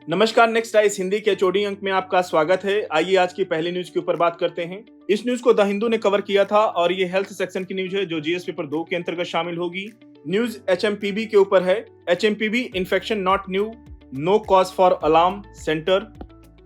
नमस्कार, next ice Hindi के चौड़ी अंक में आपका स्वागत है। आइए आज की पहली न्यूज के ऊपर बात करते हैं। इस न्यूज को द हिंदू ने कवर किया था और ये हेल्थ सेक्शन की न्यूज है जो जीएस पेपर 2 के अंतर्गत शामिल होगी। न्यूज एचएमपीवी के ऊपर है। HMPV infection not new, no cause for alarm centre.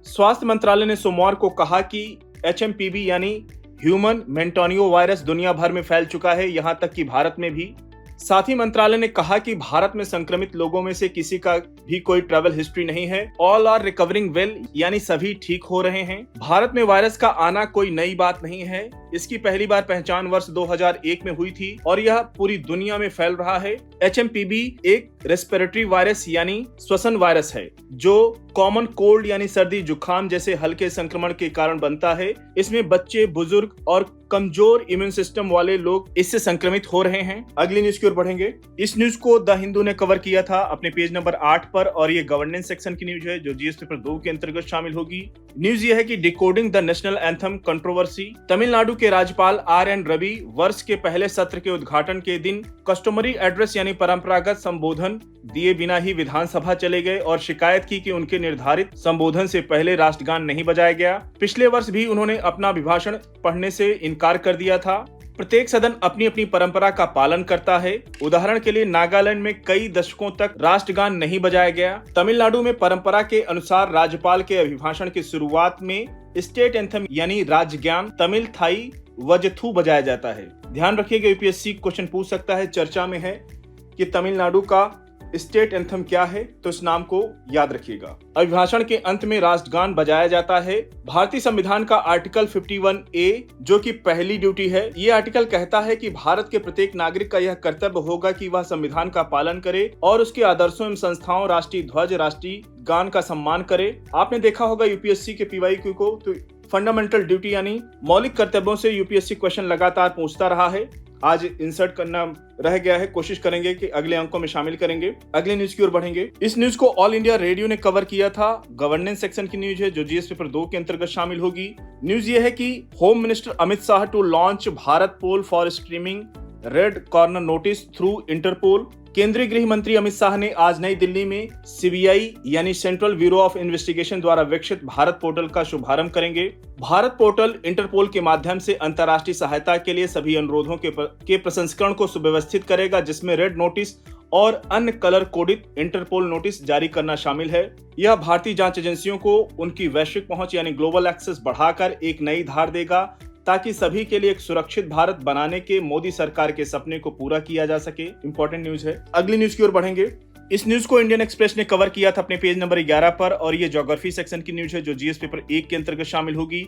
स्वास्थ्य मंत्रालय ने सोमवार को कहा कि एचएमपीवी यानी ह्यूमन मेंटानियो वायरस दुनिया भर में फैल चुका है, यहां तक कि भारत में भी। साथ ही मंत्रालय ने कहा कि भारत में संक्रमित लोगों में से किसी का भी कोई ट्रैवल हिस्ट्री नहीं है। ऑल आर रिकवरिंग वेल, यानी सभी ठीक हो रहे हैं। भारत में वायरस का आना कोई नई बात नहीं है। इसकी पहली बार पहचान वर्ष 2001 में हुई थी और यह पूरी दुनिया में फैल रहा है। एचएमपीवी एक रेस्पिरेटरी वायरस यानी श्वसन वायरस है जो कॉमन कोल्ड यानी सर्दी जुकाम जैसे हल्के संक्रमण के कारण बनता है। इसमें बच्चे, बुजुर्ग और कमजोर इम्यून सिस्टम वाले लोग इससे संक्रमित हो रहे हैं। अगली न्यूज की ओर बढ़ेंगे। इस न्यूज को द हिंदू ने कवर किया था अपने पेज नंबर 8 पर और ये गवर्नेंस सेक्शन की न्यूज है जो जीएस पेपर 2 के अंतर्गत शामिल होगी। न्यूज ये है कि decoding the national anthem controversy. Tamil Nadu के राज्यपाल आर.एन. रवि वर्ष के पहले सत्र के उद्घाटन के दिन कस्टमरी एड्रेस यानी परंपरागत संबोधन दिए बिना ही विधानसभा चले गए और शिकायत की कि उनके निर्धारित संबोधन से पहले राष्ट्रगान नहीं बजाया गया। पिछले वर्ष भी उन्होंने अपना अभिभाषण पढ़ने से इनकार कर दिया था। प्रत्येक सदन अपनी अपनी परंपरा का पालन करता है। उदाहरण के लिए नागालैंड में कई दशकों तक राष्ट्रगान नहीं बजाया गया। तमिलनाडु में परंपरा के अनुसार राज्यपाल के अभिभाषण की शुरुआत में स्टेट एंथम यानी राज्यगान तमिल थाई वजथू बजाया जाता है। ध्यान रखिएगा, यूपीएससी क्वेश्चन पूछ सकता है, चर्चा में है कि तमिलनाडु का स्टेट एंथम क्या है, तो इस नाम को याद रखिएगा। अभिभाषण के अंत में राष्ट्रगान बजाया जाता है। भारतीय संविधान का आर्टिकल 51A जो कि पहली ड्यूटी है, ये आर्टिकल कहता है कि भारत के प्रत्येक नागरिक का यह कर्तव्य होगा कि वह संविधान का पालन करे और उसके आदर्शों एवं संस्थाओं, राष्ट्रीय ध्वज, राष्ट्रीय गान का सम्मान करे। आपने देखा होगा यूपीएससी के पीवाईक्यू को, तो फंडामेंटल ड्यूटी यानी मौलिक कर्तव्यों से यूपीएससी क्वेश्चन लगातार पूछता रहा है। आज इंसर्ट करना रह गया है, कोशिश करेंगे कि अगले अंकों में शामिल करेंगे। अगले न्यूज की ओर बढ़ेंगे। इस न्यूज को ऑल इंडिया रेडियो ने कवर किया था। गवर्नेंस सेक्शन की न्यूज है जो जीएस पेपर 2 के अंतर्गत शामिल होगी। न्यूज ये है कि home minister Amit Shah to launch Bharatpol for streaming red corner notice through Interpol. केंद्रीय गृह मंत्री अमित शाह ने आज नई दिल्ली में सीबीआई यानी सेंट्रल ब्यूरो ऑफ इन्वेस्टिगेशन द्वारा विकसित भारत पोर्टल का शुभारंभ करेंगे। भारत पोर्टल इंटरपोल के माध्यम से अंतर्राष्ट्रीय सहायता के लिए सभी अनुरोधों के प्रसंस्करण को सुव्यवस्थित करेगा, जिसमें रेड नोटिस और अन्य कलर कोडित इंटरपोल नोटिस जारी करना शामिल है। यह भारतीय जांच एजेंसियों को उनकी वैश्विक पहुंच यानी ग्लोबल एक्सेस बढ़ाकर एक नई धार देगा ताकि सभी के लिए एक सुरक्षित भारत बनाने के मोदी सरकार के सपने को पूरा किया जा सके। इंपॉर्टेंट न्यूज है। अगली न्यूज की ओर बढ़ेंगे। इस न्यूज को इंडियन एक्सप्रेस ने कवर किया था अपने पेज नंबर 11 पर और ये ज्योग्राफी सेक्शन की न्यूज है जो जीएस पेपर 1 के अंतर्गत शामिल होगी।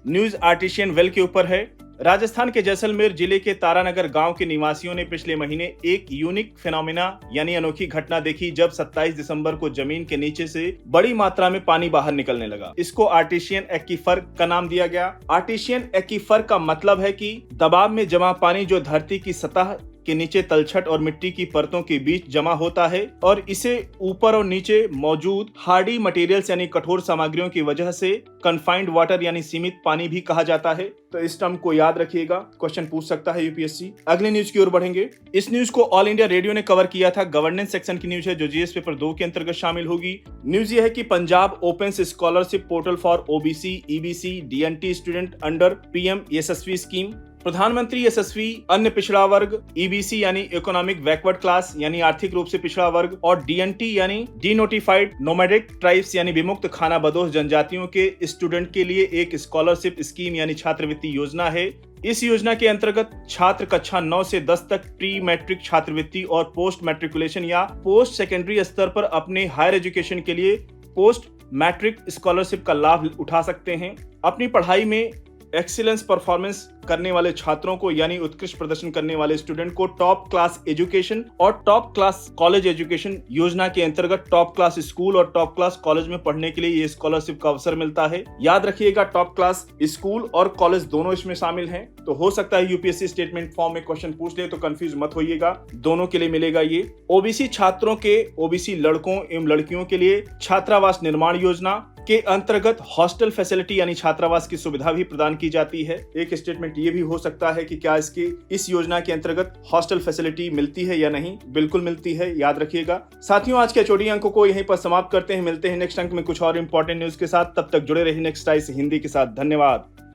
न्यूज आर्टिशियन वेल के ऊपर है। राजस्थान के जैसलमेर जिले के तारानगर गांव के निवासियों ने पिछले महीने एक यूनिक फिनोमिना यानी अनोखी घटना देखी जब 27 दिसंबर को जमीन के नीचे से बड़ी मात्रा में पानी बाहर निकलने लगा। इसको आर्टिशियन एक्वीफर का नाम दिया गया। आर्टिशियन एक्वीफर का मतलब है कि दबाव में जमा पानी जो धरती की सतह के नीचे तलछट और मिट्टी की परतों के बीच जमा होता है और इसे ऊपर और नीचे मौजूद हार्डी मटेरियल्स यानी कठोर सामग्रियों की वजह से कन्फाइंड वाटर यानी सीमित पानी भी कहा जाता है। तो इस टर्म को याद रखिएगा, क्वेश्चन पूछ सकता है यूपीएससी। अगले न्यूज की ओर बढ़ेंगे। इस न्यूज को ऑल इंडिया रेडियो ने कवर किया था। गवर्नेंस सेक्शन की न्यूज है जो जीएस पेपर 2 के अंतर्गत शामिल होगी। न्यूज ये है कि Punjab opens scholarship portal for OBC, EBC, DNT student under PM Yashasvi scheme. प्रधानमंत्री यशस्वी अन्य पिछड़ा वर्ग, ईबीसी यानी इकोनॉमिक बैकवर्ड क्लास यानी आर्थिक रूप से पिछड़ा वर्ग और डीएनटी यानी डीनोटिफाइड नोमैडिक ट्राइब्स यानी विमुक्त खानाबदोश जनजातियों के स्टूडेंट के लिए एक स्कॉलरशिप स्कीम यानी छात्रवृत्ति योजना है। इस योजना के अंतर्गत छात्र कक्षा 9 से 10 तक प्री मैट्रिक छात्रवृत्ति और पोस्ट मैट्रिकुलेशन या पोस्ट सेकेंडरी स्तर पर अपने हायर एजुकेशन के लिए पोस्ट मैट्रिक स्कॉलरशिप का लाभ उठा सकते हैं। अपनी पढ़ाई में एक्सीलेंस परफॉर्मेंस करने वाले छात्रों को यानी उत्कृष्ट प्रदर्शन करने वाले स्टूडेंट को टॉप क्लास एजुकेशन और टॉप क्लास कॉलेज एजुकेशन योजना के अंतर्गत टॉप क्लास स्कूल और टॉप क्लास कॉलेज में पढ़ने के लिए ये स्कॉलरशिप का अवसर मिलता है। याद रखिएगा, टॉप क्लास स्कूल और कॉलेज दोनों इसमें शामिल हैं। तो हो सकता है यूपीएससी स्टेटमेंट फॉर्म में क्वेश्चन पूछ ले, तो कंफ्यूज मत होइएगा, दोनों के लिए मिलेगा ये। ओबीसी छात्रों के, ओबीसी लड़कों एवं लड़कियों के लिए छात्रावास निर्माण योजना, के अंतर्गत हॉस्टल फैसिलिटी यानी छात्रावास की सुविधा भी प्रदान की जाती है। एक स्टेटमेंट ये भी हो सकता है कि क्या इस योजना के अंतर्गत हॉस्टल फैसिलिटी मिलती है या नहीं। बिल्कुल मिलती है, याद रखिएगा। साथियों, आज के HOD अंकों को यहीं पर समाप्त करते हैं। मिलते हैं नेक्स्ट अंक में कुछ और इंपॉर्टेंट न्यूज के साथ। तब तक जुड़े रहिए नेक्स्ट आइस हिंदी के साथ। धन्यवाद।